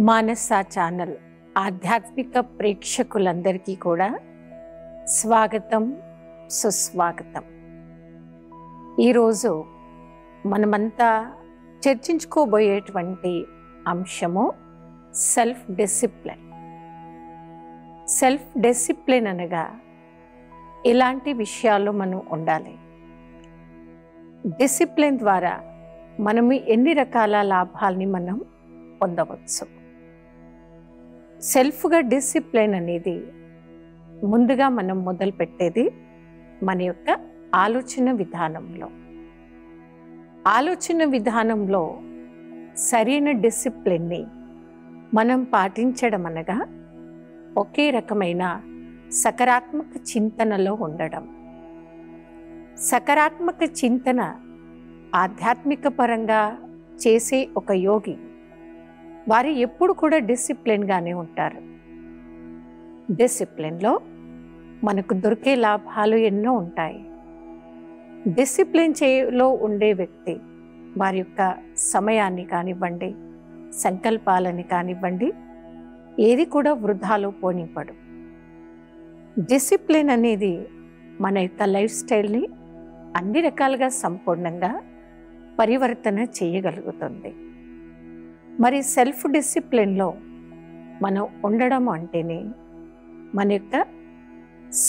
మానస channel ఆధ్యాత్మిక ప్రేక్షకులందరికీ కూడా స్వాగతం, సుస్వాగతం. ఈరోజు మనమంతా చర్చించుకోబోయేటువంటి అంశము సెల్ఫ్ డిసిప్లిన్. సెల్ఫ్ డిసిప్లిన్ అనగా ఇలాంటి విషయాల్లో మనం ఉండాలి. డిసిప్లిన్ ద్వారా మనం ఎన్ని రకాల లాభాలని మనం పొందవచ్చు. సెల్ఫ్గా డిసిప్లిన్ అనేది ముందుగా మనం మొదలు పెట్టేది మన యొక్క ఆలోచన విధానంలో. ఆలోచన విధానంలో సరైన డిసిప్లిన్ని మనం పాటించడం అనగా ఒకే రకమైన సకారాత్మక చింతనలో ఉండడం. సకారాత్మక చింతన ఆధ్యాత్మిక పరంగా చేసే ఒక యోగి వారు ఎప్పుడు కూడా డిసిప్లిన్గానే ఉంటారు. డిసిప్లిన్లో మనకు దొరికే లాభాలు ఎన్నో ఉంటాయి. డిసిప్లిన్ చేలో ఉండే వ్యక్తి వారి యొక్క సమయాన్ని కానివ్వండి, సంకల్పాలని కానివ్వండి, ఏది కూడా వృధాలో పోనివ్వడు. డిసిప్లిన్ అనేది మన యొక్క లైఫ్ స్టైల్ని అన్ని రకాలుగా సంపూర్ణంగా పరివర్తన చేయగలుగుతుంది. మరి సెల్ఫ్ డిసిప్లిన్లో మనం ఉండడం అంటేనే మన యొక్క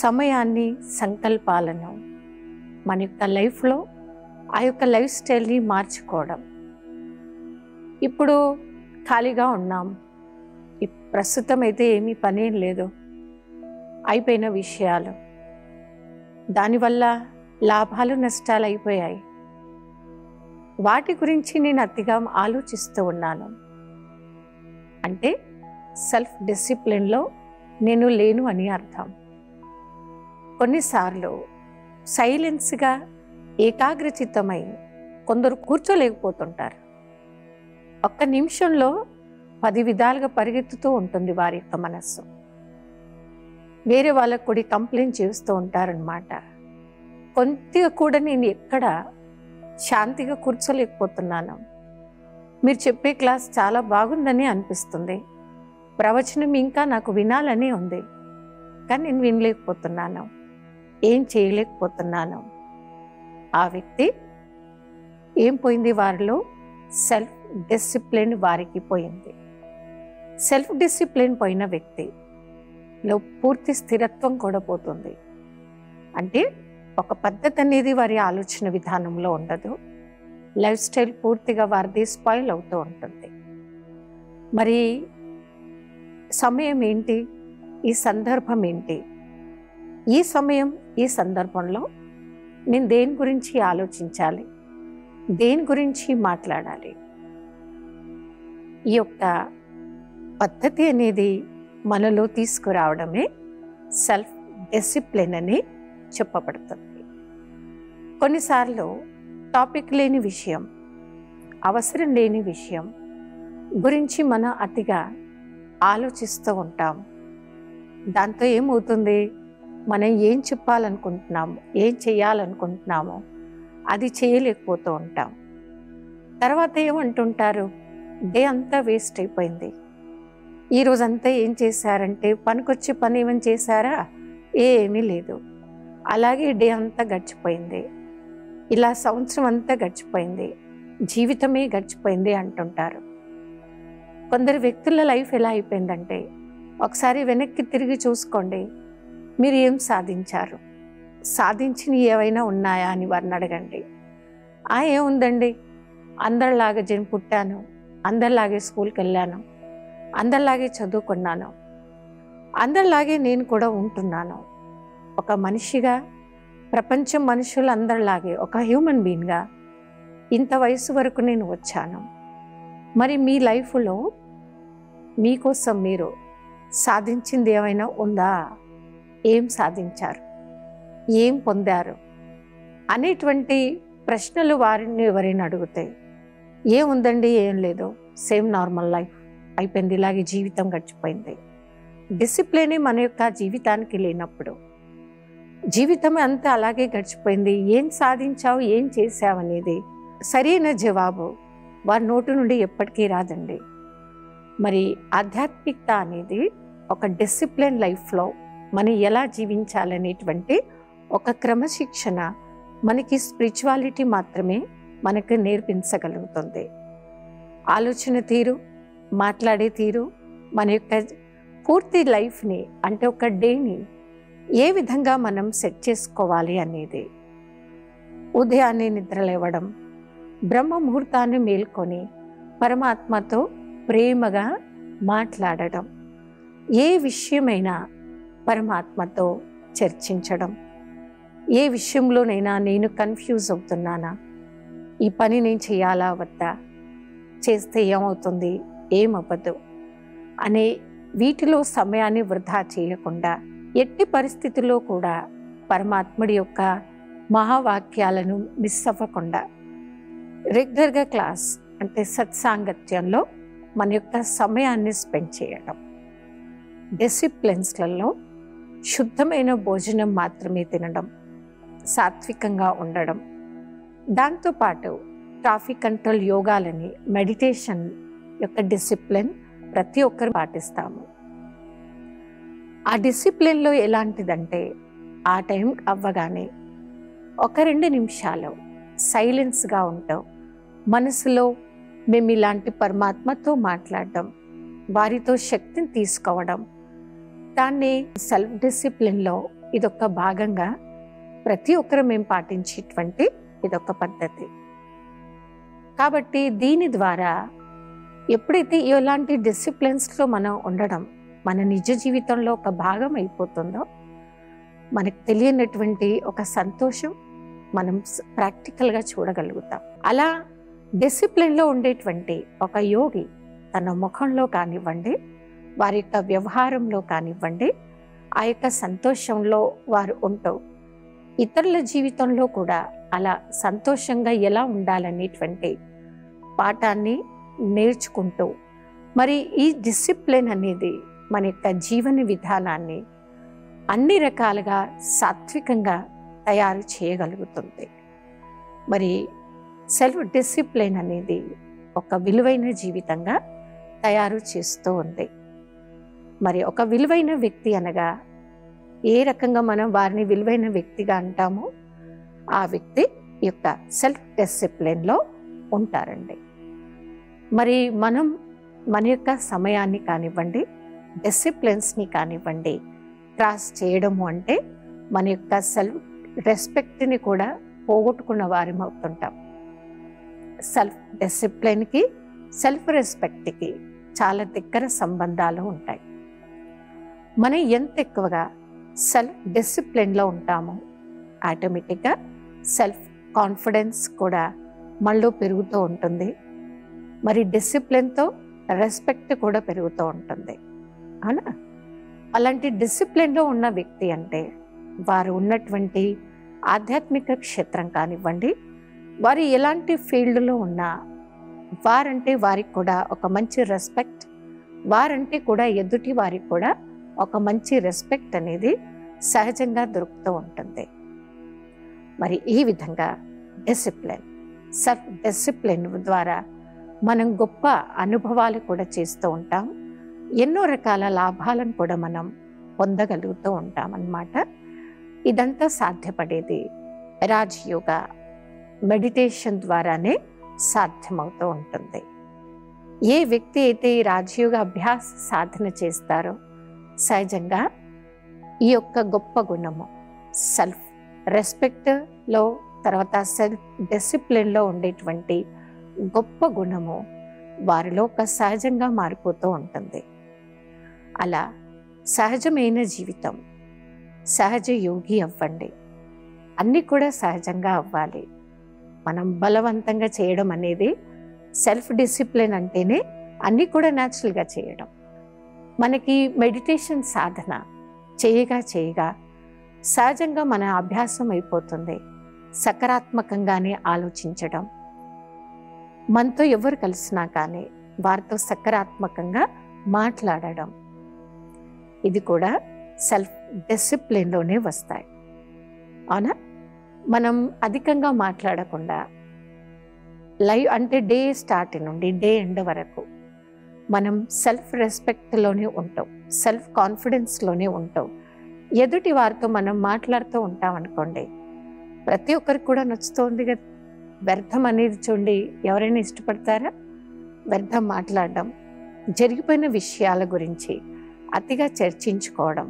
సమయాన్ని, సంకల్పాలను మన యొక్క లైఫ్లో ఆ యొక్క లైఫ్ స్టైల్ని మార్చుకోవడం. ఇప్పుడు ఖాళీగా ఉన్నాం, ప్రస్తుతం అయితే ఏమీ పనేం లేదు, అయిపోయిన విషయాలు, దానివల్ల లాభాలు నష్టాలు అయిపోయాయి, వాటి గురించి నేను అతిగా ఆలోచిస్తూ ఉన్నాను అంటే సెల్ఫ్ డిసిప్లిన్లో నేను లేను అని అర్థం. కొన్నిసార్లు సైలెన్స్గా ఏకాగ్రచిత్తమై కొందరు కూర్చోలేకపోతుంటారు. ఒక్క నిమిషంలో 10 విధాలుగా పరిగెత్తుతూ ఉంటుంది వారి యొక్క మనస్సు. వేరే వాళ్ళకు కూడా కంప్లైంట్ చేస్తూ ఉంటారనమాట. కొద్దిగా కూడా నేను ఎక్కడ శాంతిగా కూర్చోలేకపోతున్నాను. మీరు చెప్పే క్లాస్ చాలా బాగుందని అనిపిస్తుంది, ప్రవచనం ఇంకా నాకు వినాలని ఉంది, కానీ నేను వినలేకపోతున్నాను, ఏం చేయలేకపోతున్నాను. ఆ వ్యక్తి ఏం పోయింది? వారిలో సెల్ఫ్ డిసిప్లిన్ వారికి పోయింది. సెల్ఫ్ డిసిప్లిన్ పోయిన వ్యక్తిలో పూర్తి స్థిరత్వం కూడా పోతుంది. అంటే ఒక పద్ధతి అనేది వారి ఆలోచన విధానంలో ఉండదు. లైఫ్ స్టైల్ పూర్తిగా వారిది స్పాయిల్ అవుతూ ఉంటుంది. మరి సమయం ఏంటి? ఈ సందర్భం ఏంటి? ఈ సమయం, ఈ సందర్భంలో నేను దేని గురించి ఆలోచించాలి, దేని గురించి మాట్లాడాలి? ఈ యొక్క పద్ధతి అనేది మనలో తీసుకురావడమే సెల్ఫ్ డిసిప్లిన్ అని చెప్పబడుతుంది. కొన్నిసార్లు టాపిక్ లేని విషయం, అవసరం లేని విషయం గురించి మనం అతిగా ఆలోచిస్తూ ఉంటాం. దాంతో ఏమవుతుంది? మనం ఏం చెప్పాలనుకుంటున్నాము, ఏం చేయాలనుకుంటున్నామో అది చేయలేకపోతూ ఉంటాం. తర్వాత ఏమంటుంటారు? డే అంతా వేస్ట్ అయిపోయింది, ఈరోజంతా ఏం చేశారంటే పనికొచ్చే పని ఏమని చేశారా? ఏమీ లేదు, అలాగే డే అంతా గడిచిపోయింది, ఇలా సంవత్సరం అంతా గడిచిపోయింది, జీవితమే గడిచిపోయింది అంటుంటారు. కొందరు వ్యక్తుల లైఫ్ ఎలా అయిపోయిందంటే ఒకసారి వెనక్కి తిరిగి చూసుకోండి, మీరు ఏం సాధించారు, సాధించినవి ఏవైనా ఉన్నాయా అని వారిని అడగండి. ఏముందండి, అందరిలాగా పుట్టాను, అందరిలాగే స్కూల్కి వెళ్ళాను, అందరిలాగే చదువుకున్నాను, అందరిలాగే నేను కూడా ఉంటున్నాను, ఒక మనిషిగా ప్రపంచం మనుషులు అందరిలాగే ఒక హ్యూమన్ బీయింగ్గా ఇంత వయసు వరకు నేను వచ్చాను. మరి మీ లైఫ్లో మీకోసం మీరు సాధించింది ఏమైనా ఉందా? ఏం సాధించారు, ఏం పొందారు అనేటువంటి ప్రశ్నలు వారిని ఎవరైనా అడిగితే ఏముందండి, ఏం లేదు, సేమ్ నార్మల్ లైఫ్ అయిపోయింది, ఇలాగే జీవితం గడిచిపోయింది. డిసిప్లినే మన యొక్క జీవితానికి లేనప్పుడు జీవితం అంతా అలాగే గడిచిపోయింది, ఏం సాధించావు, ఏం చేసావు అనేది సరైన జవాబు వారి నోటి నుండి ఎప్పటికీ రాదండి. మరి ఆధ్యాత్మికత అనేది ఒక డిసిప్లిన్ లైఫ్లో మనం ఎలా జీవించాలనేటువంటి ఒక క్రమశిక్షణ మనకి స్పిరిచువాలిటీ మాత్రమే మనకు నేర్పించగలుగుతుంది. ఆలోచన తీరు, మాట్లాడే తీరు, మన యొక్క పూర్తి లైఫ్ని అంటే ఒక డేని ఏ విధంగా మనం సెట్ చేసుకోవాలి అనేది. ఉదయాన్నే నిద్రలేవడం, బ్రహ్మ ముహూర్తాన్ని మేల్కొని పరమాత్మతో ప్రేమగా మాట్లాడడం, ఏ విషయమైనా పరమాత్మతో చర్చించడం, ఏ విషయంలోనైనా నేను కన్ఫ్యూజ్ అవుతున్నానా, ఈ పని నేను చేయాలా వద్దా, చేస్తే ఏమవుతుంది ఏమవ్వదు అనే వీటిలో సమయాన్ని వృధా చేయకుండా, ఎట్టి పరిస్థితుల్లో కూడా పరమాత్ముడి యొక్క మహావాక్యాలను మిస్ అవ్వకుండా రెగ్యులర్గా క్లాస్ అంటే సత్సాంగత్యంలో మన యొక్క సమయాన్ని స్పెండ్ చేయడం, డిసిప్లిన్స్లలో శుద్ధమైన భోజనం మాత్రమే తినడం, సాత్వికంగా ఉండడం, దాంతోపాటు ట్రాఫిక్ కంట్రోల్ యోగాలని, మెడిటేషన్ యొక్క డిసిప్లిన్ ప్రతి ఒక్కరు పాటిస్తాము. ఆ డిసిప్లిన్లో ఎలాంటిదంటే ఆ టైం అవ్వగానే 1-2 నిమిషాలు సైలెన్స్గా ఉంటాం, మనసులో మేము ఇలాంటి పరమాత్మతో మాట్లాడడం, వారితో శక్తిని తీసుకోవడం, దాన్ని సెల్ఫ్ డిసిప్లిన్లో ఇదొక భాగంగా ప్రతి ఒక్కరు మేము పాటించేటువంటి ఇదొక పద్ధతి. కాబట్టి దీని ద్వారా ఎప్పుడైతే ఇలాంటి డిసిప్లిన్స్లో మనం ఉండడం మన నిజ జీవితంలో ఒక భాగం అయిపోతుందో, మనకు తెలియనటువంటి ఒక సంతోషం మనం ప్రాక్టికల్గా చూడగలుగుతాం. అలా డిసిప్లిన్లో ఉండేటువంటి ఒక యోగి తన ముఖంలో కానివ్వండి, వారి యొక్క వ్యవహారంలో కానివ్వండి, ఆ యొక్క సంతోషంలో వారు ఉంటూ ఇతరుల జీవితంలో కూడా అలా సంతోషంగా ఎలా ఉండాలనేటువంటి పాఠాన్ని నేర్చుకుంటూ, మరి ఈ డిసిప్లిన్ అనేది మన యొక్క జీవన విధానాన్ని అన్ని రకాలుగా సాత్వికంగా తయారు చేయగలుగుతుంది. మరి సెల్ఫ్ డిసిప్లిన్ అనేది ఒక విలువైన జీవితంగా తయారు చేస్తూ ఉంది. మరి ఒక విలువైన వ్యక్తి అనగా ఏ రకంగా మనం వారిని విలువైన వ్యక్తిగా అంటామో ఆ వ్యక్తి యొక్క సెల్ఫ్ డిసిప్లిన్లో ఉంటారండి. మరి మనం మన యొక్క సమయాన్ని కానివ్వండి, డిసిప్లిన్స్ని కానివ్వండి క్రాస్ చేయడము అంటే మన యొక్క సెల్ఫ్ రెస్పెక్ట్ని కూడా పోగొట్టుకున్న వారం అవుతుంటాం. సెల్ఫ్ డిసిప్లిన్కి సెల్ఫ్ రెస్పెక్ట్కి చాలా దగ్గర సంబంధాలు ఉంటాయి. మనం ఎంత ఎక్కువగా సెల్ఫ్ డిసిప్లిన్లో ఉంటామో ఆటోమేటిక్గా సెల్ఫ్ కాన్ఫిడెన్స్ కూడా మనలో పెరుగుతూ ఉంటుంది. మరి డిసిప్లిన్తో రెస్పెక్ట్ కూడా పెరుగుతూ ఉంటుంది. అవునా? అలాంటి డిసిప్లిన్లో ఉన్న వ్యక్తి అంటే వారు ఉన్నటువంటి ఆధ్యాత్మిక క్షేత్రం కానివ్వండి, వారు ఎలాంటి ఫీల్డ్లో ఉన్నా వారంటే వారికి కూడా ఒక మంచి రెస్పెక్ట్, వారంటే కూడా ఎదుటి వారికి కూడా ఒక మంచి రెస్పెక్ట్ అనేది సహజంగా దొరుకుతూ ఉంటుంది. మరి ఈ విధంగా డిసిప్లిన్, సెల్ఫ్ డిసిప్లిన్ ద్వారా మనం గొప్ప అనుభవాలు కూడా చేస్తూ ఉంటాం. ఎన్నో రకాల లాభాలను కూడా మనం పొందగలుగుతూ ఉంటాం అన్నమాట. ఇదంతా సాధ్యపడేది రాజయోగ మెడిటేషన్ ద్వారానే సాధ్యమవుతూ ఉంటుంది. ఏ వ్యక్తి అయితే ఈ రాజయోగ అభ్యాస సాధన చేస్తారో సహజంగా ఈ యొక్క గొప్ప గుణము సెల్ఫ్ రెస్పెక్ట్లో, తర్వాత సెల్ఫ్ డిసిప్లిన్లో ఉండేటువంటి గొప్ప గుణము వారిలో ఒక సహజంగా మారిపోతూ ఉంటుంది. అలా సహజమైన జీవితం, సహజ యోగి అవ్వండి. అన్నీ కూడా సహజంగా అవ్వాలి. మనం బలవంతంగా చేయడం అనేది సెల్ఫ్ డిసిప్లిన్ అంటేనే అన్నీ కూడా న్యాచురల్గా చేయడం. మనకి మెడిటేషన్ సాధన చేయగా చేయగా సహజంగా మన అభ్యాసం అయిపోతుంది. సకారాత్మకంగానే ఆలోచించడం, మనతో ఎవరు కలిసినా కానీ వారితో సకారాత్మకంగా మాట్లాడడం, ఇది కూడా సెల్ఫ్ డిసిప్లిన్లోనే వస్తాయి. అవునా? మనం అధికంగా మాట్లాడకుండా లైవ్ అంటే డే స్టార్ట్ నుండి డే ఎండ్ వరకు మనం సెల్ఫ్ రెస్పెక్ట్లోనే ఉంటాం, సెల్ఫ్ కాన్ఫిడెన్స్లోనే ఉంటాం. ఎదుటి వారితో మనం మాట్లాడుతూ ఉంటాం అనుకోండి, ప్రతి ఒక్కరికి కూడా నచ్చుతోంది కదా. వ్యర్థం అనేది చూడండి, ఎవరైనా ఇష్టపడతారా? వ్యర్థం మాట్లాడడం, జరిగిపోయిన విషయాల గురించి అతిగా చర్చించుకోవడం,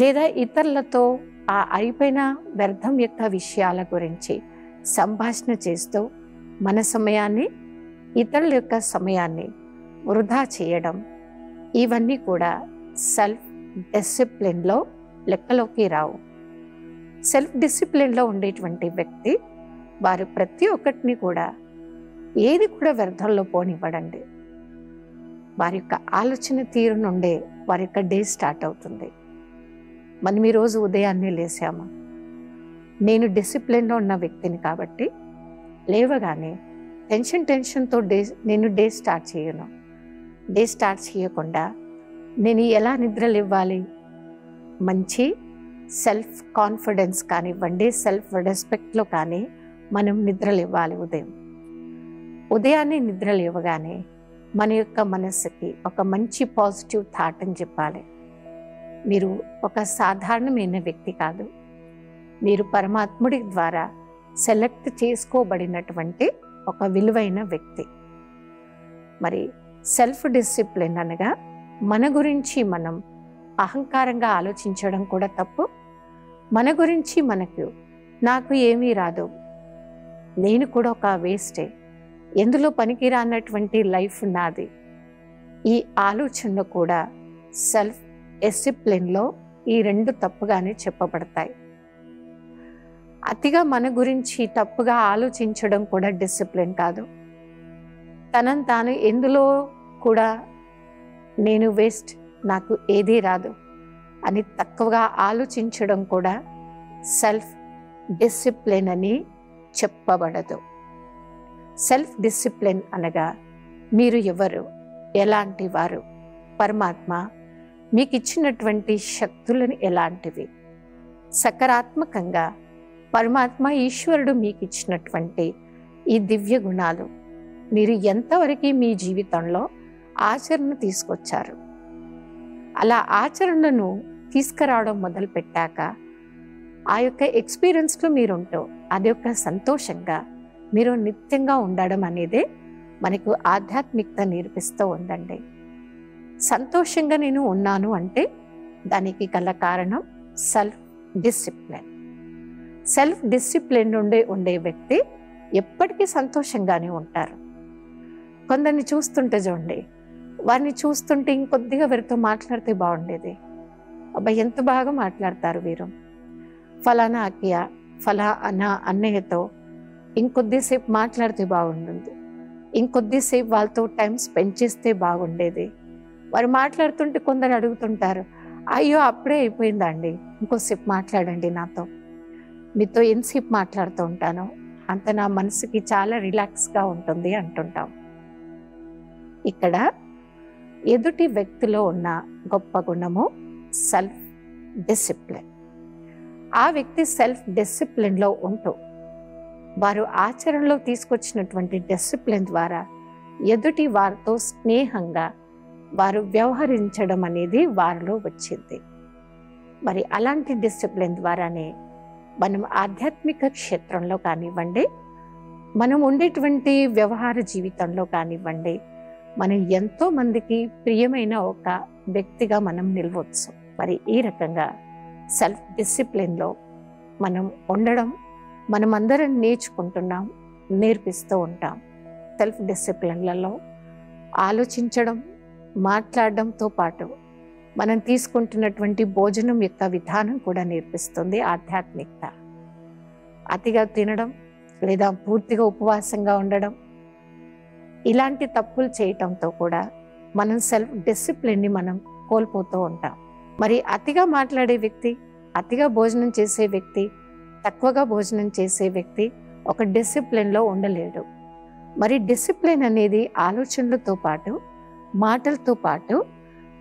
లేదా ఇతరులతో ఆ అయిపోయిన వ్యర్థం యొక్క విషయాల గురించి సంభాషణ చేస్తూ మన సమయాన్ని, ఇతరుల యొక్క సమయాన్ని వృధా చేయడం, ఇవన్నీ కూడా సెల్ఫ్ డిసిప్లిన్లో లెక్కలోకి రావు. సెల్ఫ్ డిసిప్లిన్లో ఉండేటువంటి వ్యక్తి వారు ప్రతి ఒక్కటిని కూడా ఏది కూడా వ్యర్థంలో పోనివ్వడండి. వారి యొక్క ఆలోచన తీరు నుండే వారి యొక్క డే స్టార్ట్ అవుతుంది. మనం ఈరోజు ఉదయాన్నే లేసామా, నేను డిసిప్లిన్లో ఉన్న వ్యక్తిని కాబట్టి లేవగానే టెన్షన్తో నేను డే స్టార్ట్ చేయను. డే స్టార్ట్ చేయకుండా నేను ఎలా నిద్రలు ఇవ్వాలి, మంచి సెల్ఫ్ కాన్ఫిడెన్స్ కానివ్వండి, సెల్ఫ్ రెస్పెక్ట్లో కానీ మనం నిద్రలు ఇవ్వాలి. ఉదయాన్నే నిద్రలు ఇవ్వగానే మన యొక్క మనస్సుకి ఒక మంచి పాజిటివ్ థాట్ అని చెప్పాలి. మీరు ఒక సాధారణమైన వ్యక్తి కాదు, మీరు పరమాత్ముడి ద్వారా సెలెక్ట్ చేసుకోబడినటువంటి ఒక విలువైన వ్యక్తి. మరి సెల్ఫ్ డిసిప్లిన్ అనగా మన గురించి మనం అహంకారంగా ఆలోచించడం కూడా తప్పు. మన గురించి నాకు ఏమీ రాదు, నేను కూడా ఒక వేస్టే, ఎందులో పనికిరానటువంటి లైఫ్ నాది, ఈ ఆలోచనలు కూడా సెల్ఫ్ డిసిప్లిన్లో ఈ రెండు తప్పుగానే చెప్పబడతాయి. అతిగా మన గురించి తప్పుగా ఆలోచించడం కూడా డిసిప్లిన్ కాదు. తనను తాను ఎందులో కూడా నేను వేస్ట్, నాకు ఏదీ రాదు అని తక్కువగా ఆలోచించడం కూడా సెల్ఫ్ డిసిప్లిన్ అని చెప్పబడదు. సెల్ఫ్ డిసిప్లిన్ అనగా మీరు ఎవరు, ఎలాంటి వారు, పరమాత్మ మీకు ఇచ్చినటువంటి శక్తులను ఎలాంటివి, సకారాత్మకంగా పరమాత్మ ఈశ్వరుడు మీకు ఇచ్చినటువంటి ఈ దివ్య గుణాలు మీరు ఎంతవరకు మీ జీవితంలో ఆచరణ తీసుకొచ్చారు. అలా ఆచరణను తీసుకురావడం మొదలు పెట్టాక ఆ యొక్క ఎక్స్పీరియన్స్లో మీరుంటూ అది యొక్క సంతోషంగా మీరు నిత్యంగా ఉండడం అనేదే మనకు ఆధ్యాత్మికత నేర్పిస్తూ ఉందండి. సంతోషంగా నేను ఉన్నాను అంటే దానికి గల కారణం సెల్ఫ్ డిసిప్లిన్. సెల్ఫ్ డిసిప్లిన్ నుండి ఉండే వ్యక్తి ఎప్పటికీ సంతోషంగానే ఉంటారు. కొందరిని చూస్తుంటే చూడండి, వారిని చూస్తుంటే ఇంకొద్దిగా వీరితో మాట్లాడితే బాగుండేది, అబ్బా ఎంత బాగా మాట్లాడతారు వీరు, ఫలానా అక్కయ్య ఫలానా అన్నయ్యతో ఇంకొద్దిసేపు మాట్లాడితే బాగుంటుంది, ఇంకొద్దిసేపు వాళ్ళతో టైం స్పెండ్ చేస్తే బాగుండేది. వారు మాట్లాడుతుంటే కొందరు అడుగుతుంటారు, అయ్యో అప్పుడే అయిపోయిందండి, ఇంకోసేపు మాట్లాడండి నాతో, మీతో ఎంతసేపు మాట్లాడుతూ ఉంటాను, అంత నా మనసుకి చాలా రిలాక్స్గా ఉంటుంది అంటుంటాం. ఇక్కడ ఎదుటి వ్యక్తిలో ఉన్న గొప్ప గుణము సెల్ఫ్ డిసిప్లిన్. ఆ వ్యక్తి సెల్ఫ్ డిసిప్లిన్లో ఉంటూ వారు ఆచరణలో తీసుకొచ్చినటువంటి డిసిప్లిన్ ద్వారా ఎదుటి వారితో స్నేహంగా వారు వ్యవహరించడం అనేది వారిలో వచ్చింది. మరి అలాంటి డిసిప్లిన్ ద్వారానే మనం ఆధ్యాత్మిక క్షేత్రంలో కానివ్వండి, మనం ఉండేటువంటి వ్యవహార జీవితంలో కానివ్వండి, మనం ఎంతో మందికి ప్రియమైన ఒక వ్యక్తిగా మనం నిలవచ్చు. మరి ఈ రకంగా సెల్ఫ్ డిసిప్లిన్లో మనం ఉండడం మనం అందరం నేర్చుకుంటున్నాం, నేర్పిస్తూ ఉంటాం. సెల్ఫ్ డిసిప్లిన్లలో ఆలోచించడం, మాట్లాడడంతో పాటు మనం తీసుకుంటున్నటువంటి భోజనం యొక్క విధానం కూడా నేర్పిస్తుంది ఆధ్యాత్మికత. అతిగా తినడం లేదా పూర్తిగా ఉపవాసంగా ఉండడం, ఇలాంటి తప్పులు చేయటంతో కూడా మనం సెల్ఫ్ డిసిప్లిన్ని మనం కోల్పోతూ ఉంటాం. మరి అతిగా మాట్లాడే వ్యక్తి, అతిగా భోజనం చేసే వ్యక్తి, తక్కువగా భోజనం చేసే వ్యక్తి ఒక డిసిప్లిన్లో ఉండలేడు. మరి డిసిప్లిన్ అనేది ఆలోచనలతో పాటు, మాటలతో పాటు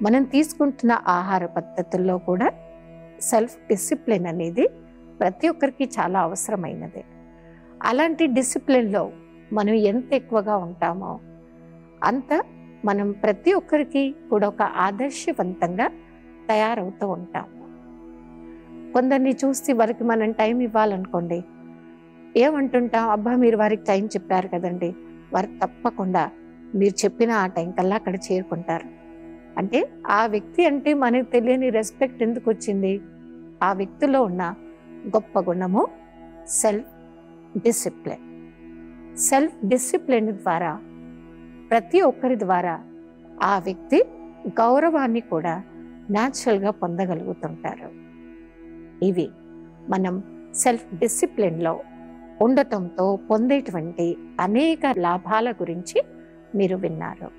మనం తీసుకుంటున్న ఆహార పద్ధతుల్లో కూడా సెల్ఫ్ డిసిప్లిన్ అనేది ప్రతి ఒక్కరికి చాలా అవసరమైనది. అలాంటి డిసిప్లిన్లో మనం ఎంత ఎక్కువగా ఉంటామో అంత మనం ప్రతి ఒక్కరికి కూడా ఒక ఆదర్శవంతంగా తయారవుతూ ఉంటాం. కొందరిని చూసి వారికి మనం టైం ఇవ్వాలనుకోండి, ఏమంటుంటాం, అబ్బా మీరు వారికి టైం చెప్పారు కదండి, వారు తప్పకుండా మీరు చెప్పిన ఆ టైం కల్లా అక్కడ చేరుకుంటారు. అంటే ఆ వ్యక్తి అంటే మనకు తెలియని రెస్పెక్ట్ ఎందుకు వచ్చింది? ఆ వ్యక్తిలో ఉన్న గొప్ప గుణము సెల్ఫ్ డిసిప్లిన్. సెల్ఫ్ డిసిప్లిన్ ద్వారా ప్రతి ఒక్కరి ద్వారా ఆ వ్యక్తి గౌరవాన్ని కూడా న్యాచురల్గా పొందగలుగుతుంటారు. ఇవి మనం సెల్ఫ్ డిసిప్లిన్లో ఉండటంతో పొందేటువంటి అనేక లాభాల గురించి మీరు విన్నారు.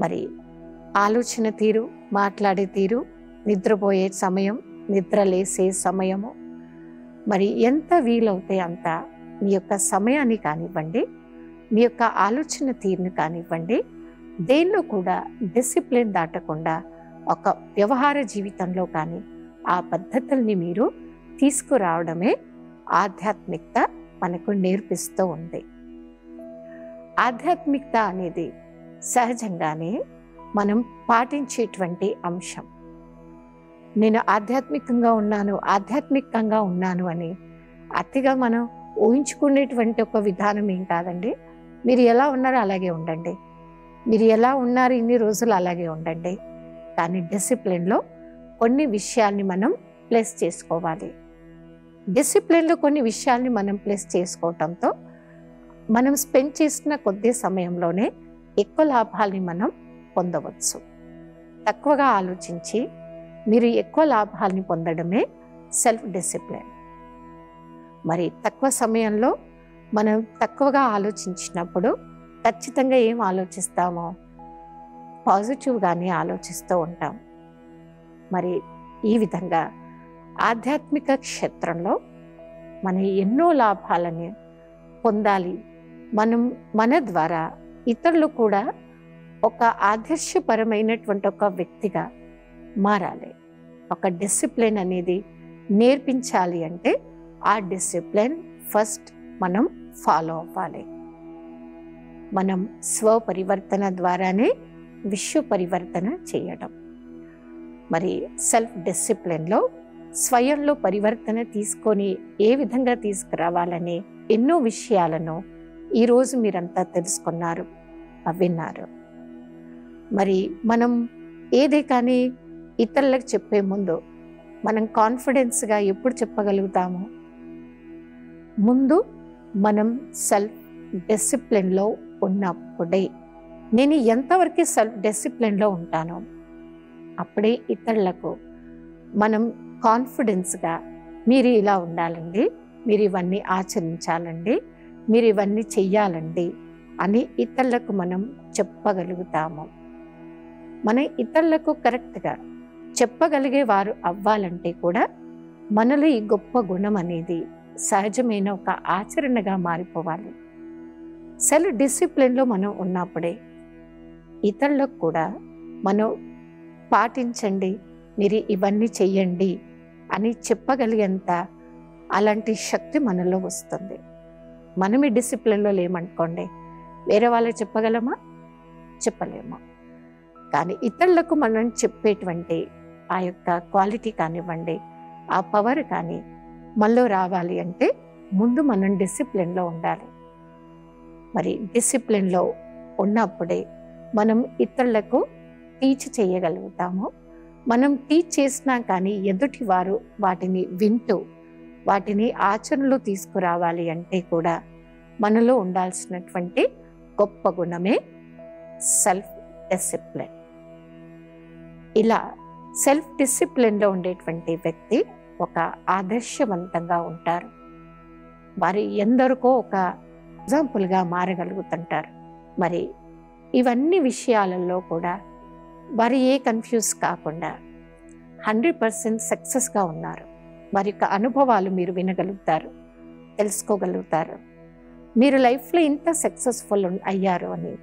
మరి ఆలోచన తీరు, మాట్లాడే తీరు, నిద్రపోయే సమయం, నిద్రలేసే సమయము, మరి ఎంత వీలవుతే అంత మీ యొక్క సమయాన్ని కానివ్వండి, మీ యొక్క ఆలోచన తీరుని కానివ్వండి, దేనిలో కూడా డిసిప్లిన్ దాటకుండా ఒక వ్యవహార జీవితంలో కానీ ఆ పద్ధతుల్ని మీరు తీసుకురావడమే ఆధ్యాత్మికత మనకు నేర్పిస్తూ ఉంది. ఆధ్యాత్మికత అనేది సహజంగానే మనం పాటించేటువంటి అంశం. నేను ఆధ్యాత్మికంగా ఉన్నాను అని అతిగా మనం ఊహించుకునేటువంటి ఒక విధానం ఏం కాదండి. మీరు ఎలా ఉన్నారో అలాగే ఉండండి, మీరు ఎలా ఉన్నారు ఇన్ని రోజులు అలాగే ఉండండి. కానీ డిసిప్లిన్లో కొన్ని విషయాల్ని మనం ప్లేస్ చేసుకోవాలి. డిసిప్లిన్లో కొన్ని విషయాల్ని మనం ప్లేస్ చేసుకోవటంతో మనం స్పెండ్ చేసిన కొద్ది సమయంలోనే ఎక్కువ లాభాల్ని మనం పొందవచ్చు. తక్కువగా ఆలోచించి మీరు ఎక్కువ లాభాల్ని పొందడమే సెల్ఫ్ డిసిప్లిన్. మరి తక్కువ సమయంలో మనం తక్కువగా ఆలోచించినప్పుడు ఖచ్చితంగా ఏం ఆలోచిస్తామో పాజిటివ్గానే ఆలోచిస్తూ ఉంటాం. మరి ఈ విధంగా ఆధ్యాత్మిక క్షేత్రంలో మనం ఎన్నో లాభాలని పొందాలి. మనం మన ద్వారా ఇతరులు కూడా ఒక ఆదర్శపరమైనటువంటి ఒక వ్యక్తిగా మారాలి. ఒక డిసిప్లిన్ అనేది నేర్పించాలి అంటే ఆ డిసిప్లిన్ ఫస్ట్ మనం ఫాలో అవ్వాలి. మనం స్వపరివర్తన ద్వారానే విశ్వ పరివర్తన చేయడం. మరి సెల్ఫ్ డిసిప్లిన్లో స్వయంలో పరివర్తన తీసుకొని ఏ విధంగా తీసుకురావాలని ఎన్నో విషయాలను ఈరోజు మీరంతా తెలుసుకున్నారు, విన్నారు. మరి మనం ఏదే కానీ ఇతరులకు చెప్పే ముందు మనం కాన్ఫిడెన్స్గా ఎప్పుడు చెప్పగలుగుతాము? ముందు మనం సెల్ఫ్ డిసిప్లిన్లో ఉన్నప్పుడే. నేను ఎంతవరకు సెల్ఫ్ డిసిప్లిన్లో ఉంటానో అప్పుడే ఇతరులకు మనం కాన్ఫిడెన్స్గా మీరు ఇలా ఉండాలండి, మీరు ఇవన్నీ ఆచరించాలండి, మీరు ఇవన్నీ చెయ్యాలండి అని ఇతరులకు మనం చెప్పగలుగుతాము. మనం ఇతరులకు కరెక్ట్గా చెప్పగలిగే వారు అవ్వాలంటే కూడా మనలో ఈ గొప్ప గుణం అనేది సహజమైన ఒక ఆచరణగా మారిపోవాలి. సెల్ఫ్ డిసిప్లిన్లో మనం ఉన్నప్పుడే ఇతరులకు కూడా మనం పాటించండి, మీరు ఇవన్నీ చెయ్యండి అని చెప్పగలిగేంత అలాంటి శక్తి మనలో వస్తుంది. మనం ఈ డిసిప్లిన్లో లేమనుకోండి, వేరే వాళ్ళకి చెప్పగలమా? చెప్పలేము. కానీ ఇతరులకు మనం చెప్పేటువంటి ఆ యొక్క క్వాలిటీ కానివ్వండి, ఆ పవర్ కానీ మనలో రావాలి అంటే ముందు మనం డిసిప్లిన్లో ఉండాలి. మరి డిసిప్లిన్లో ఉన్నప్పుడే మనం ఇతరులకు టీచ్ చేయగలుగుతాము. మనం టీచ్ చేసినా కానీ ఎదుటి వారు వాటిని వింటూ వాటిని ఆచరణలో తీసుకురావాలి అంటే కూడా మనలో ఉండాల్సినటువంటి గొప్ప గుణమే సెల్ఫ్ డిసిప్లిన్. ఇలా సెల్ఫ్ డిసిప్లిన్లో ఉండేటువంటి వ్యక్తి ఒక ఆదర్శవంతంగా ఉంటారు. వారు ఎందరికో ఒక ఎగ్జాంపుల్గా మారగలుగుతుంటారు. మరి ఇవన్నీ విషయాలలో కూడా వారు ఏ కన్ఫ్యూజ్ కాకుండా 100% సక్సెస్గా ఉన్నారు. వారి యొక్క అనుభవాలు మీరు వినగలుగుతారు, తెలుసుకోగలుగుతారు. మీరు లైఫ్లో ఇంత సక్సెస్ఫుల్ అయ్యారు అని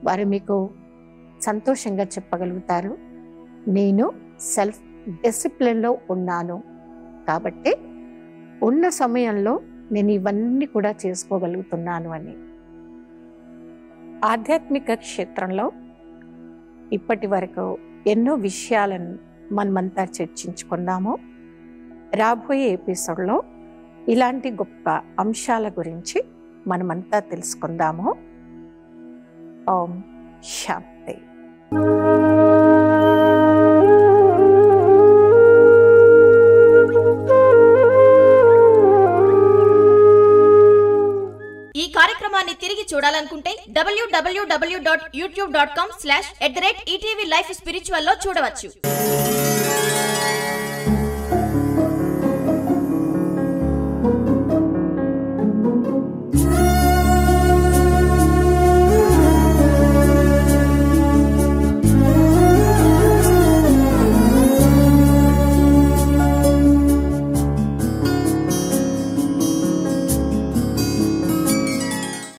వారు మీకు సంతోషంగా చెప్పగలుగుతారు. నేను సెల్ఫ్ డిసిప్లిన్లో ఉన్నాను కాబట్టి ఉన్న సమయంలో నేను ఇవన్నీ కూడా చేసుకోగలుగుతున్నాను అని. ఆధ్యాత్మిక క్షేత్రంలో ఇప్పటి వరకు ఎన్నో విషయాలను మనమంతా చర్చించుకుందాము. రాబోయే ఎపిసోడ్లో ఇలాంటి గొప్ప అంశాల గురించి మనమంతా తెలుసుకుందాము. ఓం శాంతి. ఈ కార్యక్రమాన్ని తిరిగి చూడాలనుకుంటే www.youtube.com/@ETV Life Spiritual లో చూడవచ్చు.